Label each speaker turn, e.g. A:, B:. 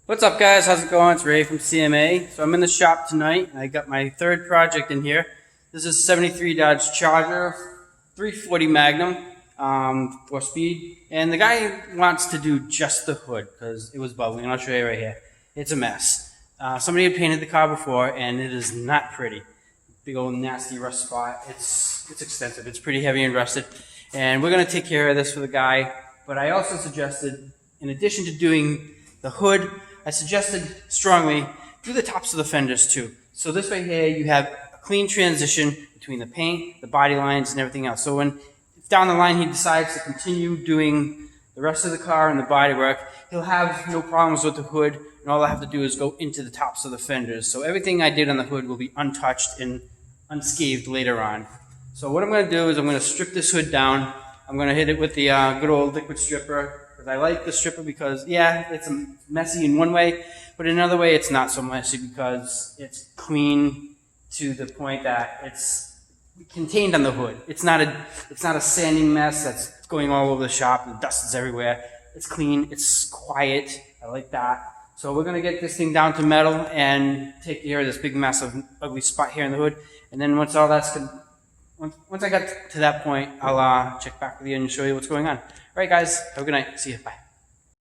A: What's up, guys? How's it going? It's Ray from CMA. So I'm in the shop tonight. I got my third project in here. This is a 73 Dodge Charger 340 Magnum, 4-speed. And the guy wants to do just the hood because it was bubbling. And I'll show you right here. It's a mess. Somebody had painted the car before and it is not pretty. Big old nasty rust spot. It's extensive. It's pretty heavy and rusted. And we're going to take care of this for the guy. But I also suggested, in addition to doing the hood, I suggested strongly do the tops of the fenders too. So this way here you have a clean transition between the paint, the body lines, and everything else. So when down the line he decides to continue doing the rest of the car and the body work, he'll have no problems with the hood, and all I have to do is go into the tops of the fenders. So everything I did on the hood will be untouched and unscathed later on. So what I'm going to do is I'm going to strip this hood down. I'm going to hit it with the good old liquid stripper. I like the stripper because, yeah, it's messy in one way, but in another way it's not so messy because it's clean to the point that it's contained on the hood. It's not a sanding mess that's going all over the shop and dust is everywhere. It's clean, it's quiet. I like that. So we're going to get this thing down to metal and take care of this big mess of ugly spot here in the hood. And then once all that's good, once I got to that point, I'll check back with you and show you what's going on. All right, guys, have a good night. See you. Bye.